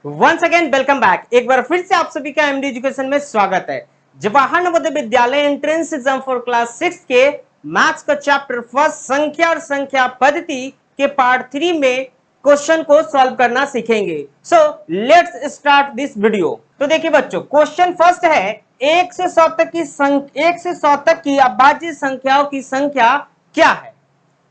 Once again welcome back. एक बार फिर से आप सभी का एमडी एजुकेशन में स्वागत है। Jawahar Navodaya Vidyalaya entrance exam for class 6 के मैथ्स का चैप्टर फर्स्ट संख्या और संख्या पद्धति के पार्ट 3 में क्वेश्चन को सॉल्व करना सीखेंगे। So let's start this video. तो देखिए बच्चों, क्वेश्चन फर्स्ट है 1 से 100 तक की अभाज्य संख्याओं की संख्या क्या है।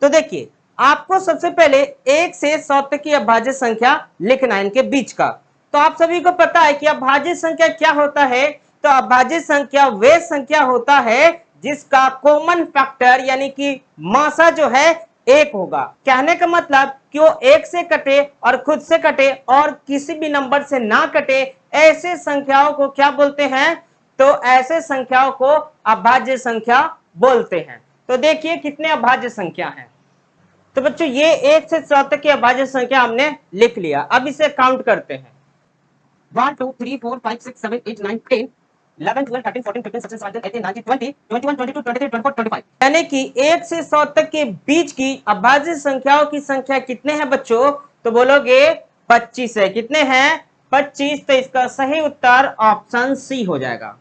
तो देखिए, आपको सबसे पहले 1 से 100 तक की अभाज्य संख्या लिखना है, इनके बीच का। तो आप सभी को पता है कि अभाज्य संख्या क्या होता है। तो अभाज्य संख्या वे संख्या होता है जिसका कॉमन फैक्टर यानी कि मासा जो है 1 होगा। कहने का मतलब कि वो 1 से कटे और खुद से कटे और किसी भी नंबर से ना कटे, ऐसे संख्याओं को क्या बोलते हैं? तो ऐसे संख्याओं को अभाज्य संख्या बोलते हैं। तो देखिए कितने अभाज्य संख्या हैं। तो बच्चों ये 1 से 100 तक की अभाज्य संख्या हमने लिख लिया। अब इसे काउंट करते हैं। 1 2 3 4 5 6 7 8 9 10 11 12 13 14 15 16 17 18 19 20 21 22 23 24 25, यानी कि 1 से 100 तक के बीच की अभाज्य संख्याओं की संख्या कितने हैं बच्चों? तो बोलोगे 25 है। कितने हैं? 25। तो इसका सही उत्तर ऑप्शन सी हो जाएगा।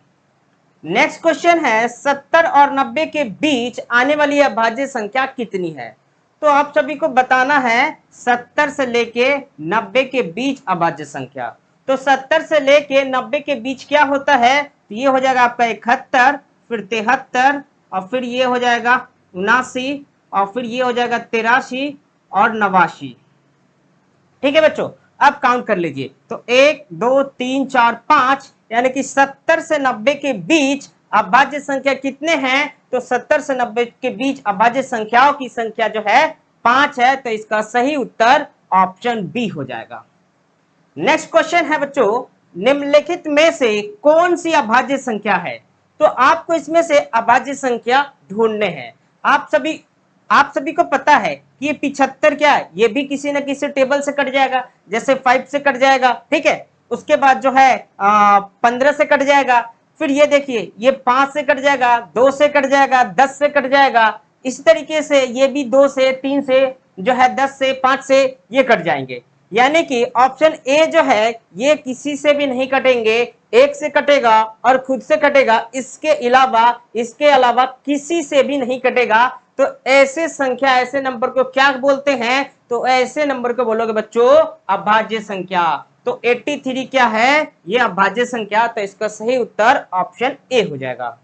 नेक्स्ट क्वेश्चन है 70 और 90 के बीच आने वाली अभाज्य संख्या कितनी है। तो आप सभी को बताना है 70 से लेके 90 के बीच अभाज्य संख्या। तो 70 से लेके 90 के बीच क्या होता है? तो ये हो जाएगा आपका 71, फिर 73 और फिर ये हो जाएगा 79 और फिर ये हो जाएगा 83 और 89। ठीक है बच्चों, अब काउंट कर लीजिए। तो 1 2 3 4 5, यानी कि 70 से 90 के बीच अभाज्य संख्या कितने हैं? तो 70 से 90 के बीच अभाज्य संख्याओं की संख्या जो है 5 है। तो इसका सही उत्तर ऑप्शन बी हो जाएगा। नेक्स्ट क्वेश्चन है बच्चों, निम्नलिखित में से कौन सी अभाज्य संख्या है? तो आपको इसमें से अभाज्य संख्या ढूंढने हैं। आप सभी को पता है कि ये 75 क्या है, ये भी किसी न किसी टेबल से कट जाएगा। जैसे 5 से कट जाएगा, ठीक है। उसके बाद जो है 15 से कट जाएगा। फिर ये देखिए, ये 5 से कट जाएगा, 2 से कट जाएगा, 10 से कट जाएगा। इस तरीके से ये भी 2 से, 3 से, जो है 10 से, 5 से ये कट जाएंगे। यानी कि ऑप्शन ए जो है ये किसी से भी नहीं कटेंगे, 1 से कटेगा और खुद से कटेगा। इसके अलावा किसी से भी नहीं कटेगा। तो ऐसे संख्या, ऐसे नंबर को क्या बोलते हैं? तो ऐसे नंबर को बोलोगे बच्चों अभाज्य संख्या। तो 83 क्या है? ये अभाज्य संख्या। तो इसका सही उत्तर ऑप्शन ए हो जाएगा।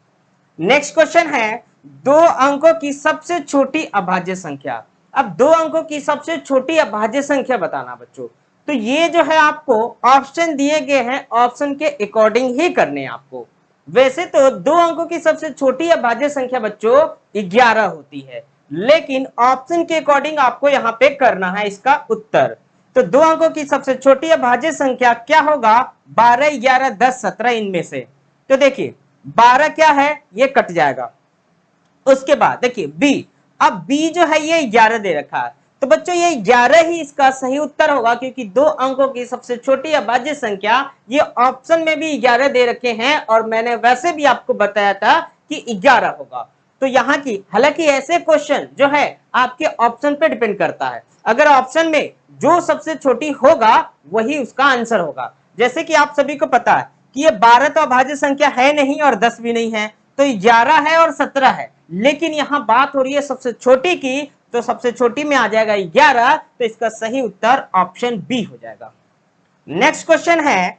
नेक्स्ट क्वेश्चन है 2 अंकों की सबसे छोटी अभाज्य संख्या। अब 2 अंकों की सबसे छोटी अभाज्य संख्या बताना बच्चों। तो ये जो है आपको ऑप्शन दिए गए हैं, ऑप्शन के अकॉर्डिंग ही करने हैं आपको। वैसे तो 2 अंकों की सबसे छोटी अभाज्य संख्या बच्चों 11 होती है, लेकिन ऑप्शन के अकॉर्डिंग आपको यहां पे करना है इसका उत्तर। तो 2 अंकों की सबसे छोटी अभाज्य संख्या क्या होगा? 12 11 10 17 इनमें से। तो देखिए 12 क्या है? ये कट जाएगा। उसके बाद देखिए बी, अब बी जो है ये 11 दे रखा है। तो बच्चों ये 11 ही इसका सही उत्तर होगा, क्योंकि 2 अंकों की सबसे छोटी अभाज्य संख्या ये ऑप्शन में भी 11 दे रखे हैं और मैंने वैसे भी आपको बताया था कि 11 होगा। तो यहाँ की, हालांकि ऐसे क्वेश्चन जो है आपके ऑप्शन पे डिपेंड करता है। अगर ऑप्शन में जो सबसे छोटी होगा वही उसका आंसर होगा। जैसे कि आप सभी को पता है कि ये 12 तो अभाज्य संख्या है नहीं और 10 भी नहीं है, तो 11 है और 17 है। लेकिन यहां बात हो रही है सबसे छोटी की, तो सबसे छोटी में आ जाएगा 11। तो इसका सही उत्तर ऑप्शन बी हो जाएगा। नेक्स्ट क्वेश्चन है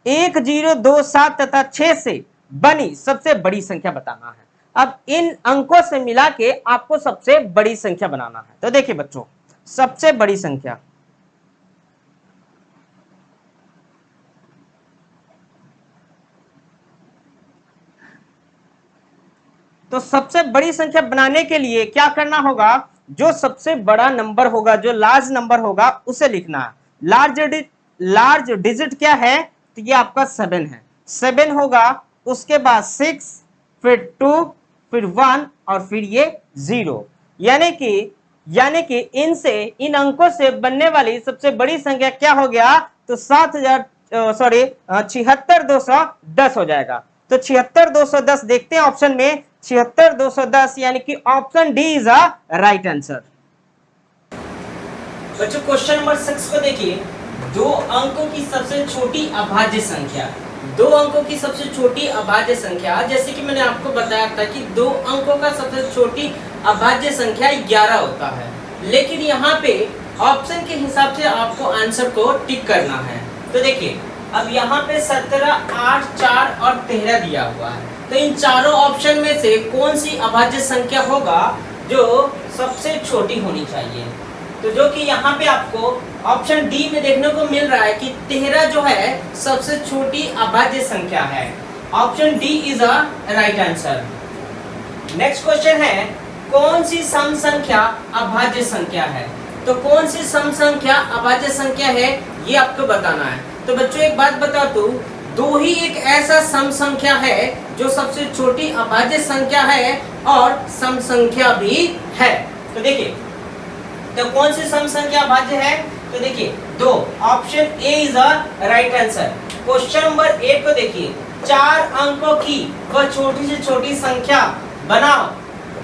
1 0 2 7 तथा 6 से बनी सबसे बड़ी संख्या बताना है। अब इन अंकों से मिला के आपको सबसे बड़ी संख्या बनाना है। तो देखिए बच्चों, सबसे बड़ी संख्या, तो सबसे बड़ी संख्या बनाने के लिए क्या करना होगा? जो सबसे बड़ा नंबर होगा, जो लार्ज नंबर होगा, उसे लिखना है। लार्ज डिजिट क्या है? तो ये आपका 7 है। 7 होगा, उसके बाद 6, फिर 2, फिर 1 और फिर ये 0। यानी कि इन अंकों से बनने वाली सबसे बड़ी संख्या क्या हो गया? तो 7,210 हो जाएगा। तो 76210 देखते हैं ऑप्शन में। 76210 यानी कि option D is a right answer. बच्चों क्वेश्चन नंबर 6 को देखिए। दो अंकों की सबसे छोटी अभाज्य संख्या, दो अंकों की सबसे छोटी अभाज्य संख्या, जैसे कि मैंने आपको बताया था कि दो अंकों का सबसे छोटी अभाज्य संख्या 11 होता है, लेकिन यहाँ पे ऑप्शन के हिसाब से आपको आंसर को टिक करना है। तो देखिए अब यहाँ पे 17, 8, 4 और 13 दिया हुआ है, तो इन चारों ऑप्शन में से कौन सी अभाज्य संख्या होगा जो सबसे छोटी होनी चाहिए। तो जो कि यहाँ पे आपको ऑप्शन डी में देखने को मिल रहा है कि 13 जो है सबसे छोटी अभाज्य संख्या है। Option D is a right answer. Next question है, कौन सी सम संख्या अभाज्य संख्या है। तो कौन सी सम संख्या अभाज्य संख्या है ये आपको बताना है। तो बच्चों एक बात बता दूं, दो ही एक ऐसा सम संख्या है जो सबसे छोटी अभाज्य संख्या है और सम संख्या भी है। तो देखिए तो कौन सी सम संख्या अभाज्य है, तो देखिए दो, option A is a right answer. Question number 8 को देखिए, 4 अंकों की वह छोटी से छोटी संख्या बनाओ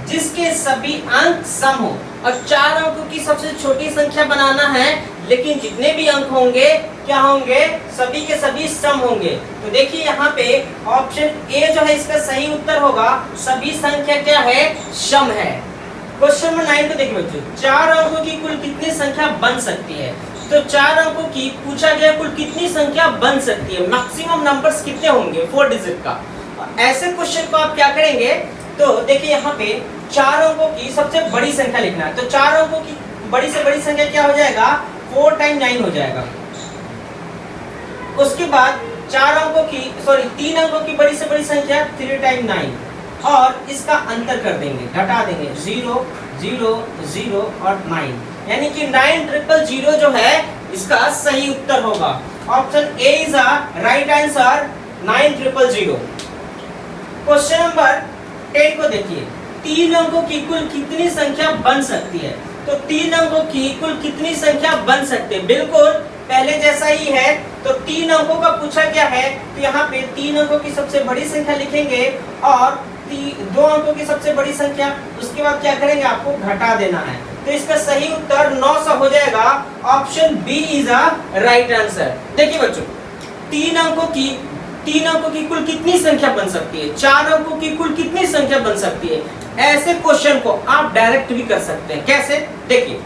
जिसके सभी अंक सम हो। और 4 अंकों की सबसे छोटी संख्या बनाना है, लेकिन जितने भी अंक होंगे क्या होंगे, सभी के सभी सम होंगे। तो देखिए यहाँ पे ऑप्शन ए जो है इसका सही उत्तर होगा, सभी संख्या क्या है, सम है। क्वेश्चन नंबर 9 को देखिए बच्चों, 4 अंकों की कुल कितनी संख्या बन सकती है। तो 4 अंकों की पूछा गया कुल कितनी संख्या बन सकती है, मैक्सिमम नंबर्स कितने होंगे 4 डिजिट का। ऐसे क्वेश्चन को आप क्या करेंगे, तो देखिए यहाँ पे 4 अंकों की सबसे बड़ी संख्या लिखना है। तो 4 अंकों की बड़ी से बड़ी संख्या क्या हो जाएगा, 4 टाइम 9 हो जाएगा। उसके बाद 3 अंकों की बड़ी से बड़ी संख्या 3 टाइम 9, और इसका अंतर कर देंगे, घटा देंगे, 0 0 0 और 9, यानी कि 9000 जो है इसका सही उत्तर होगा। Option A is a right answer, 9000। Question number 10 को देखिए, 3 अंकों की कुल कितनी संख्या बन सकती है। तो 3 अंकों की कुल कितनी संख्या बन सकती है, बिल्कुल पहले जैसा ही है। तो 3 अंकों का पूछा गया है, तो यहाँ पे 3 अंकों की सबसे बड़ी संख्या लिखेंगे और 2 अंकों की सबसे बड़ी संख्या, उसके बाद क्या करेंगे, आपको घटा देना है। तो इसका सही उत्तर 900 हो जाएगा। Option B is a right answer. देखिए बच्चों, 3 अंकों की कुल कितनी संख्या बन सकती है, 4 अंकों की कुल कितनी संख्या बन सकती है। ऐसे क्वेश्चन को आप डायरेक्ट भी कर सकते हैं। कैसे, देखिए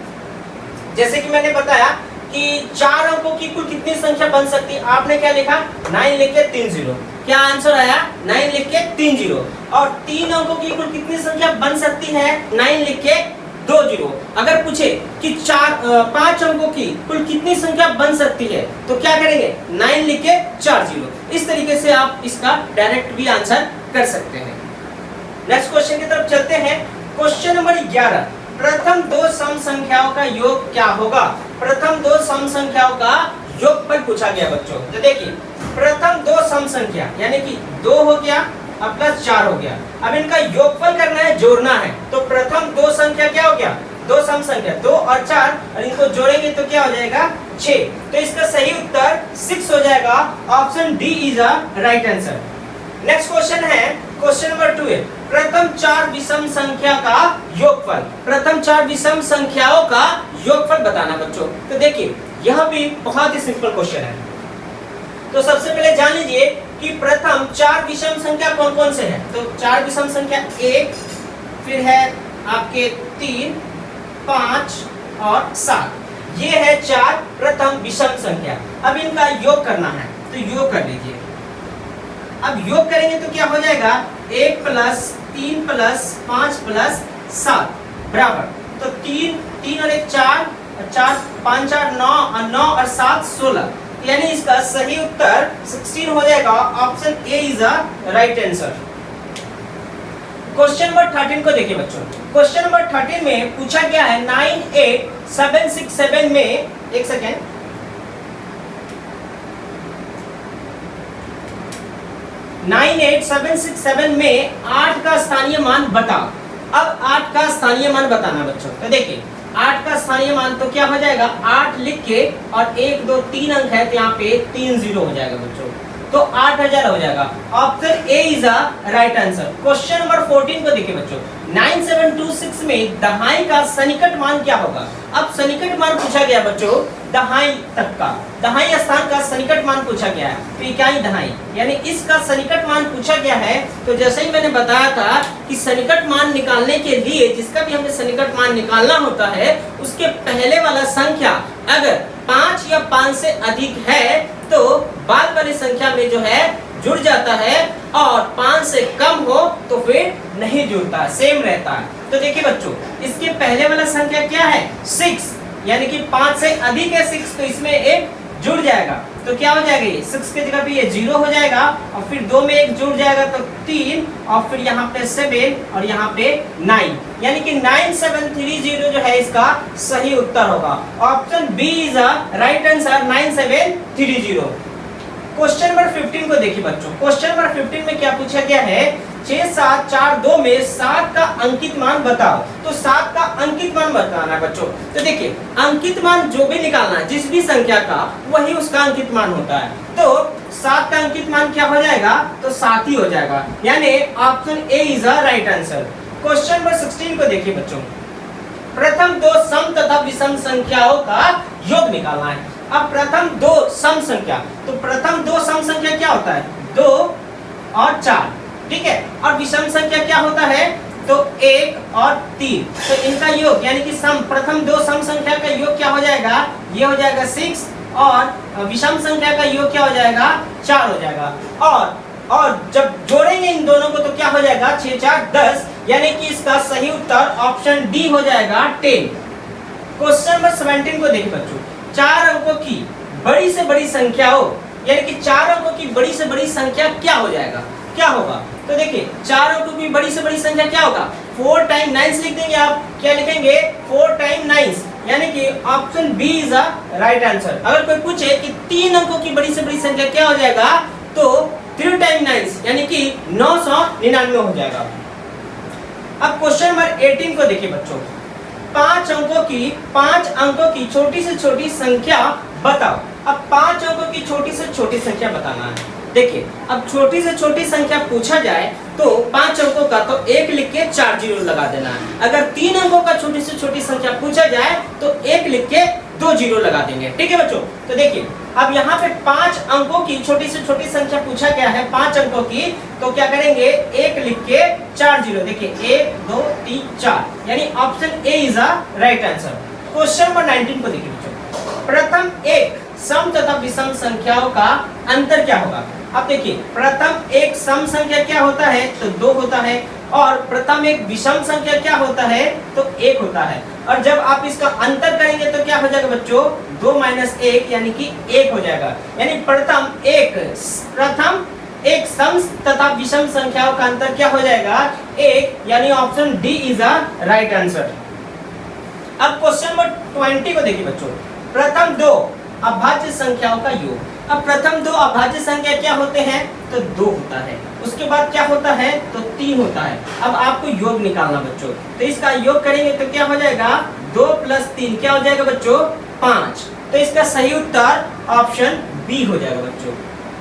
जैसे कि मैंने बताया कि 4 अंकों की कुल कितनी संख्या बन सकती है, आपने क्या लिखा, 9 लिख के 3 0। क्या आंसर आया, 9 लिख के 3 0। और 3 अंकों की कुल कितनी संख्या बन सकती है, 9 लिख के 2 0। अगर पूछे कि 5 अंकों की कुल कितनी संख्या बन सकती है, तो क्या करेंगे, 9 लिख के 4 0। इस तरीके से आप इसका डायरेक्ट भी आंसर कर सकते हैं। नेक्स्ट क्वेश्चन की तरफ चलते हैं। क्वेश्चन नंबर 11, प्रथम 2 सम संख्याओं का योग क्या होगा। प्रथम 2 सम संख्याओं का योगफल पूछा गया बच्चों। तो देखिए प्रथम 2 सम संख्या यानी कि 2 हो गया अब प्लस 4 हो गया, अब इनका योगफल करना है, जोड़ना है। तो प्रथम 2 संख्या क्या हो गया, 2 सम संख्या 2 और 4, और इनको जोड़ेंगे तो क्या हो जाएगा, 6। तो इसका सही उत्तर 6 हो जाएगा। Option D is a right answer. Next question है क्वेश्चन नंबर 12, प्रथम 4 विषम संख्या का योगफल। प्रथम 4 विषम संख्याओं का योगफल बताना बच्चों। तो देखिए यह भी बहुत ही सिंपल क्वेश्चन है। तो सबसे पहले जान लीजिए कि प्रथम 4 विषम संख्या कौन कौन से हैं। तो 4 विषम संख्या 1, फिर है आपके 3, 5 और 7। ये है 4 प्रथम विषम संख्या। अब इनका योग करना है, तो योग कर लीजिए। अब योग करेंगे तो क्या हो जाएगा, 1 + 3 + 5 + 7 बराबर, तो 3 और 1 4, 4 5 4 9 और 9 और 7 16, यानी इसका सही उत्तर 16 हो जाएगा। Option A is a right answer. Question number 13 को देखिए बच्चों। क्वेश्चन नंबर 13 में पूछा गया है 98767 में, एक सेकेंड, 98767 में 8 का स्थानीय मान बताओ। अब 8 का स्थानीय मान बताना बच्चों। तो देखिए 8 का स्थानीय मान तो क्या हो जाएगा, 8 लिख के और 1 2 3 अंक है तो यहाँ पे 3 0 हो जाएगा बच्चों, तो 8000 हो जाएगा। Option A is a right answer. Question number 14 को देखिए बच्चों। 9726 में दहाई का सन्निकट मान क्या होगा। अब सन्निकट मान पूछा गया बच्चों दहाई तक का, दहाई स्थान का सन्निकट मान पूछा गया है। तो इकाई दहाई यानी इसका सन्निकट मान पूछा गया है। तो जैसे ही मैंने बताया था कि सन्निकट मान निकालने के लिए जिसका भी हमें सन्निकट मान निकालना होता है उसके पहले वाला संख्या अगर 5 या 5 से अधिक है तो बाद वाली संख्या में जो है जुड़ जाता है और 5 से कम हो तो फिर नहीं जुड़ता, सेम रहता है। तो देखिए बच्चों, इसके पहले वाला संख्या क्या है 6, यानी कि 5 से अधिक है 6, तो इसमें एक जुड़ जाएगा। तो क्या हो जाएगा ये 6 की जगह पे ये 0 हो जाएगा और फिर 2 में एक जुड़ जाएगा तो 3 और फिर यहाँ पे 7 और यहाँ पे 9, यानी कि 9730 जो है इसका सही उत्तर होगा। Option B is a right answer 9730। Question number 15 को देखिए बच्चों। क्वेश्चन नंबर 15 में क्या पूछा गया है 6 7 4 2 में 7 का अंकित मान बताओ। तो 7 का अंकित मान बताना है बच्चों। तो देखिए अंकित मान जो भी निकालना है जिस भी संख्या का वही उसका अंकित मान होता है। तो 7 का अंकित मान क्या हो जाएगा तो 7 ही हो जाएगा, यानी option A is a right answer. Question number 16 को देखिए बच्चों। प्रथम दो सम तथा विषम संख्याओं का योग निकालना है। अब प्रथम दो सम संख्या, तो प्रथम दो सम संख्या क्या होता है 2 और 4, ठीक है। और विषम संख्या क्या होता है तो 1 और 3। तो इनका योग यानी कि सम प्रथम दो सम संख्या का योग क्या हो जाएगा, ये हो जाएगा 6 और विषम संख्या का योग क्या हो जाएगा 4 हो जाएगा। और जब जोड़ेंगे इन दोनों को तो क्या हो जाएगा 6 4 10, यानी कि इसका सही उत्तर ऑप्शन डी हो जाएगा 10। क्वेश्चन नंबर 17 को देखिए बच्चों। 4 अंकों की बड़ी से बड़ी संख्या हो, यानी कि 4 अंकों की बड़ी से बड़ी संख्या क्या हो जाएगा, क्या होगा। तो देखिए 4 अंकों की बड़ी से बड़ी संख्या क्या होगा 4 टाइम 9 लिख देंगे आप। क्या लिखेंगे 4 टाइम 9, यानी कि option B is a right answer. अगर कोई पूछे कि 3 अंकों की बड़ी से बड़ी संख्या क्या हो जाएगा तो 3 टाइम 9 यानी कि 999 हो जाएगा। अब क्वेश्चन नंबर 18 को देखिए बच्चों। 5 अंकों की छोटी से छोटी संख्या बताओ। अब 5 अंकों की छोटी से छोटी संख्या बताना है। देखिए अब छोटी से छोटी संख्या पूछा जाए तो 5 अंकों का तो 1 लिख के 4 जीरो लगा देना है। अगर 3 अंकों का छोटी से छोटी संख्या पूछा जाए तो 1 लिख के 2 जीरो लगा देंगे, ठीक है बच्चों। तो देखिए अब यहाँ पे 5 अंकों की छोटी से छोटी संख्या पूछा गया है 5 अंकों की, तो क्या करेंगे 1 लिख के 4 जीरो। देखिए 1 2 3 4, यानी option A is a right answer. Question number 19 को देखिए बच्चों। प्रथम एक सम तथा विषम संख्याओं का अंतर क्या होगा। अब देखिए प्रथम एक सम संख्या क्या होता है तो 2 होता है और प्रथम एक विषम संख्या क्या होता है तो 1 होता है। और जब आप इसका अंतर करेंगे तो क्या हो जाएगा बच्चों 2 - 1 यानी कि 1 हो जाएगा। यानी प्रथम एक सम तथा विषम संख्याओं का अंतर क्या हो जाएगा 1, यानी option D is a right answer. अब क्वेश्चन नंबर 20 को देखिए बच्चों। प्रथम दो अभाज्य संख्याओं का योग। अब प्रथम दो अभाज्य संख्या क्या होते हैं तो 2 होता है, उसके बाद क्या होता है तो 3 होता है। अब आपको योग निकालना बच्चों, तो इसका योग करेंगे तो क्या हो जाएगा 2 + 3 क्या हो जाएगा बच्चों 5। तो इसका सही उत्तर ऑप्शन बी हो जाएगा बच्चों,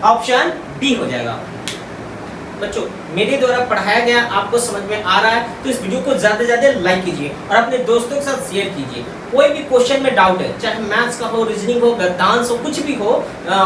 ऑप्शन बी हो जाएगा। बच्चों मेरे द्वारा पढ़ाया गया आपको समझ में आ रहा है तो इस वीडियो को ज्यादा से ज्यादा लाइक कीजिए और अपने दोस्तों के साथ शेयर कीजिए। कोई भी क्वेश्चन में डाउट है, चाहे मैथ्स का हो, रीजनिंग हो, गद्यांश हो, कुछ भी हो,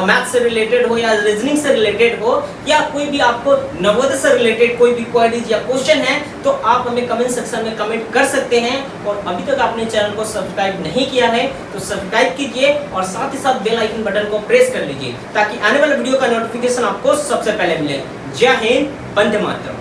मैथ्स से रिलेटेड हो या रीजनिंग से रिलेटेड हो या कोई भी आपको नवोदय से रिलेटेड कोई भी क्वेरीज या क्वेश्चन है तो आप हमें कमेंट सेक्शन में कमेंट कर सकते हैं। और अभी तक आपने चैनल को सब्सक्राइब नहीं किया है तो सब्सक्राइब कीजिए और साथ ही साथ बेल आइकन बटन को प्रेस कर लीजिए ताकि आने वाले वीडियो का नोटिफिकेशन आपको सबसे पहले मिले। जय हिंद, वंदे मातरम।